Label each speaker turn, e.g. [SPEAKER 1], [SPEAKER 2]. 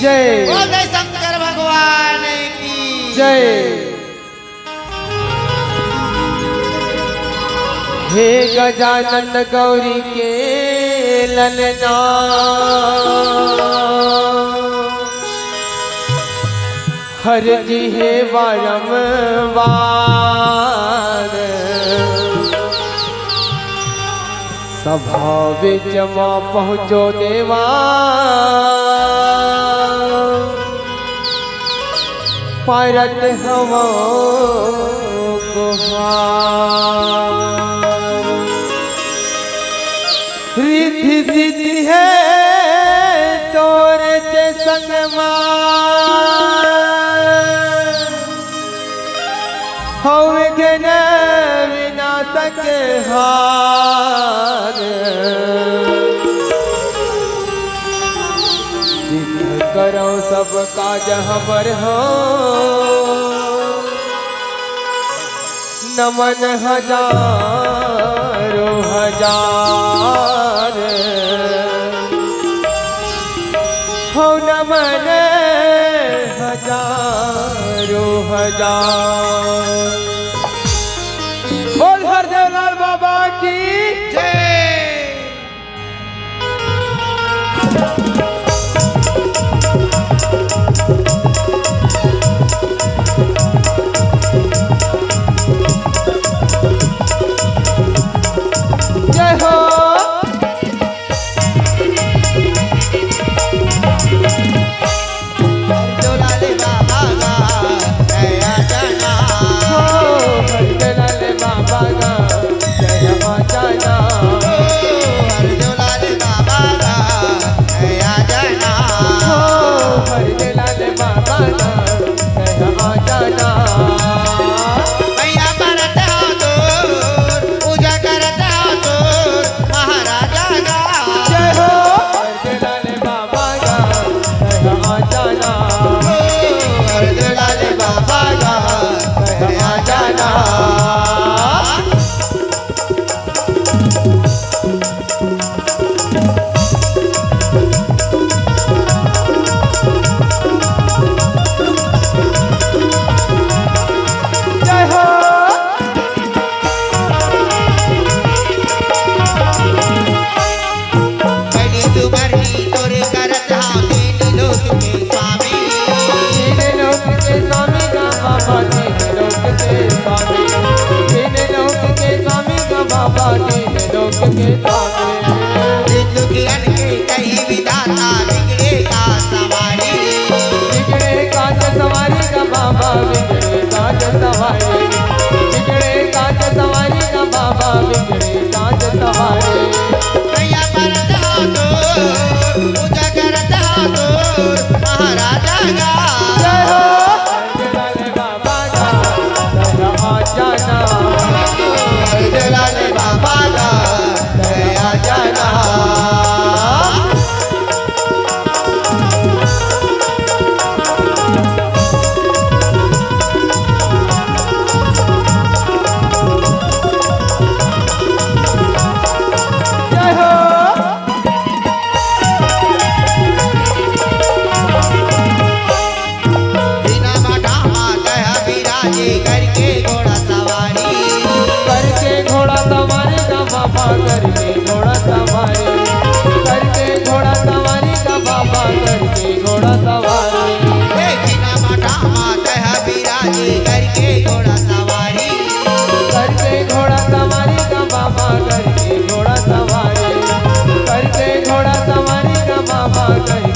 [SPEAKER 1] जय।
[SPEAKER 2] बोल शंकर भगवान की
[SPEAKER 1] जय। हे गजानन गौरी के ललना हर जी है बारंबार सभा विच मां पहुँचो देवा पारत हवा रिद्धि सिद्धि है तोरे ते संग हो विघ्न विनाशक हार सिद्ध करो सब काज हमर हो नमन हजारों हजार हो नमन हजारों हजार। बोल हरदेवलाल बाबा की
[SPEAKER 2] जय।
[SPEAKER 1] जय हो।
[SPEAKER 2] हरदोलाल बाबा का दया जना
[SPEAKER 1] हो हरदेवलाल बाबा का जय माताना
[SPEAKER 2] हरदोलाल बाबा का दया जना
[SPEAKER 1] हो हरदेवलाल बाबा का जय माताना
[SPEAKER 2] भैया करता तो पूजा करता तो महाराजा का
[SPEAKER 1] जय हो हरदेवलाल बाबा का जय माताना
[SPEAKER 2] हरदोलाल बाबा का दया जना
[SPEAKER 1] जय हो।
[SPEAKER 2] बड़ी सुबरनी तोरे करता तीन लोक के स्वामी
[SPEAKER 1] तीन लोक के स्वामी का बाबा तीन लोक के स्वामी तीन लोक के स्वामी का बाबा तीन लोक के स्वामी
[SPEAKER 2] दुखियन के कहीं विधाता बिगड़े का सवारी
[SPEAKER 1] बिगड़े काज सवारी का बाबा बिगड़े काज सवारी बिगड़े काज सवारी का बाबा बिगड़े काज सवारी
[SPEAKER 2] भैया करता तो पूजा करता तो महाराजा का
[SPEAKER 1] जय हो हरदेवलाल बाबा का जय माताना
[SPEAKER 2] हरदोलाल बाबा का दया जना
[SPEAKER 1] जय हो।
[SPEAKER 2] बिना माटा माता विराजे करके घोड़ा सवारी
[SPEAKER 1] करके घोड़ा सवारी का बाबा करके घोड़ा सवारी करके घोड़ा सवारी का बाबा करके घोड़ा सवारी
[SPEAKER 2] बिना माटा माता विराजे करके घोड़ा सवारी
[SPEAKER 1] करके घोड़ा सवारी का बाबा करके घोड़ा सवारी करके घोड़ा सवारी का बाबा करके